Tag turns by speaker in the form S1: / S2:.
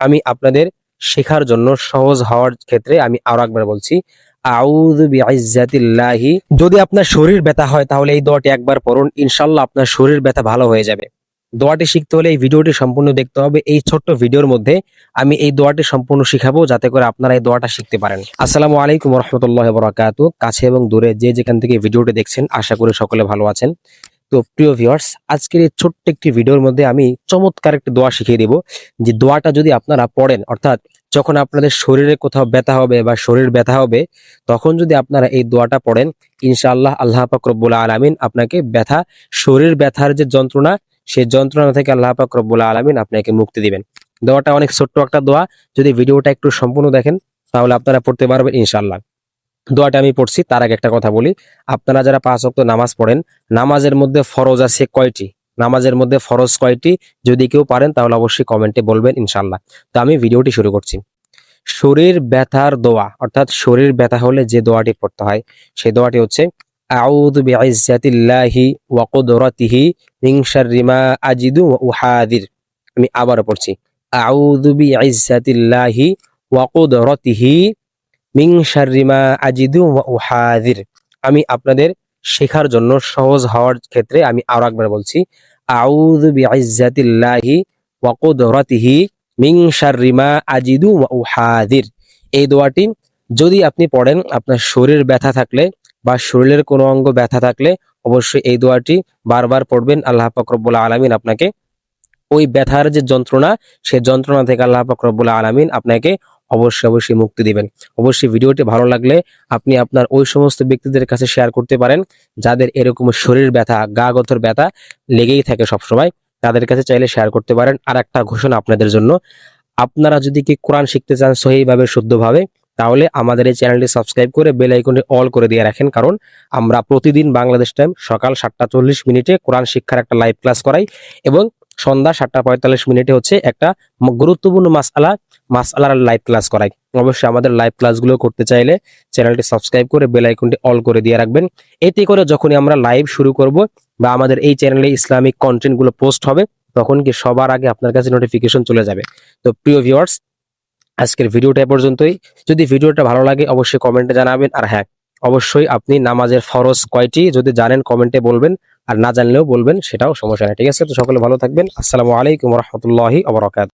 S1: আমি আপনাদের শেখার জন্য সহজ হওয়ার ক্ষেত্রে আমি আরো একবার বলছি, আউযু বিইজ্জাতিল্লাহি। যদি আপনার শরীর ব্যথা হয় তাহলে এই দোয়াটি একবার পড়ুন, ইনশাআল্লাহ আপনার শরীর ব্যথা ভালো হয়ে যাবে। দোয়াটি শিখতে হলে এই ভিডিওটি সম্পূর্ণ দেখতে হবে। এই ছোট্ট ভিডিওর মধ্যে আমি এই দোয়াটি সম্পূর্ণ শিখাবো, যাতে করে আপনারা এই দোয়াটা শিখতে পারেন। আসসালামু আলাইকুম ওয়া রাহমাতুল্লাহি ওয়া বারাকাতুহু। কাছে এবং দূরে যে যেখান থেকে ভিডিওটি দেখছেন, আশা করি সকলে ভালো আছেন। তো প্রিয় ভিউয়ার্স, আজকের এই ছোট্ট একটি ভিডিওর মধ্যে আমি চমৎকার একটি দোয়া শিখিয়ে দেব, যে দোয়াটা যদি আপনারা পড়েন, অর্থাৎ যখন আপনাদের শরীরে কোথাও ব্যথা হবে বা শরীর ব্যথা হবে, তখন যদি আপনারা এই দোয়াটা পড়েন, ইনশাআল্লাহ আল্লাহ পাক রব্বুল আলামিন আপনাকে শরীর ব্যথার যে যন্ত্রণা, সেই যন্ত্রণা থেকে আল্লাহ পাক রব্বুল আলামিন আপনাকে মুক্তি দিবেন। দোয়াটা অনেক ছোট্ট একটা দোয়া, যদি ভিডিওটা একটু সম্পূর্ণ দেখেন তাহলে আপনারা পড়তে পারবেন ইনশাআল্লাহ। দোয়াটা আমি পড়ছি তার আগে একটা কথা বলি, আপনারা যারা 5 ওয়াক্ত নামাজ পড়েন, নামাজের মধ্যে ফরজ আছে কয়টি? নামাজের মধ্যে ফরজ কয়টি? যদি কেউ পারেন তাহলে অবশ্যই কমেন্টে বলবেন ইনশাআল্লাহ। তো আমি ভিডিওটি শুরু করছি। শরীর ব্যথার দোয়া, অর্থাৎ শরীর ব্যথা হলে যে দোয়াটি পড়তে হয়, সেই দোয়াটি হচ্ছে আউযু বিইজ্জাতিল্লাহি ওয়া কুদরাতিহি মিন শাররি মা আজিদু ওয়া উহাযির। আমি আবারও পড়ছি, আউযু বিইজ্জাতিল্লাহি ওয়া কুদরাতিহি মিন শাররি মা আজিদু ওয়া উহাযির। আমি আপনাদের শেখার জন্য সহজ হওয়ার ক্ষেত্রে আমি আরো একবার বলছি, আউযু বিইজ্জাতিল্লাহি ওয়া কুদরাতিহি মিন শাররি মা আজিদু ওয়া উহাযির। এই দোয়াটি যদি আপনি পড়েন, আপনার শরীর ব্যথা থাকলে বা শরীরের কোনো অঙ্গ ব্যথা থাকলে অবশ্যই এই দোয়াটি বারবার পড়বেন। আল্লাহ পাক রব্বুল আলামিন আপনাকে ওই ব্যথার যে যন্ত্রণা, সেই যন্ত্রণা থেকে আল্লাহ পাক রব্বুল আলামিন আপনাকে অবশ্যই মুক্তি দিবেন। অবশ্যই ভিডিওটি ভালো লাগলে আপনি আপনার ওই সমস্ত ব্যক্তিদের কাছে শেয়ার করতে পারেন যাদের এরকম শরীর ব্যথা, গা গতর ব্যথা লেগেই থাকে সবসময়, তাদের কাছে চাইলে শেয়ার করতে পারেন। আর একটা ঘোষণা আপনাদের জন্য, আপনারা যদি কি কোরআন শিখতে চান সহিভাবে, শুদ্ধভাবে, তাহলে আমাদের এই চ্যানেলটি সাবস্ক্রাইব করে বেল আইকনে অল করে দিয়ে রাখেন। কারণ আমরা প্রতিদিন বাংলাদেশ টাইম সকাল 7:40 কোরআন শিক্ষার একটা লাইভ ক্লাস করাই, এবং সন্ধ্যা 7:45 হচ্ছে একটা গুরুত্বপূর্ণ মাসআলার লাইভ ক্লাস করাই। অবশ্যই আমাদের লাইভ ক্লাসগুলো করতে চাইলে চ্যানেলটি সাবস্ক্রাইব করে বেল আইকনটি অল করে দিয়ে রাখবেন। এতে করে যখনই আমরা লাইভ শুরু করব বা আমাদের এই চ্যানেলে ইসলামিক কন্টেন্ট গুলো পোস্ট হবে, তখন কি সবার আগে আপনার কাছে নোটিফিকেশন চলে যাবে। তো প্রিয় ভিউয়ার্স, আজকের ভিডিওটা এ পর্যন্তই। যদি ভিডিওটা ভালো লাগে অবশ্যই কমেন্টে জানাবেন। আর হ্যাঁ, অবশ্যই আপনি নামাজের ফরজ কয়টি যদি জানেন কমেন্টে বলবেন, আর না জানলেও বলবেন, সেটাও সমস্যা নেই। ঠিক আছে? তো সকলে ভালো থাকবেন। আসসালামু আলাইকুম ওয়া রাহমাতুল্লাহি ওয়া বারাকাতুহু।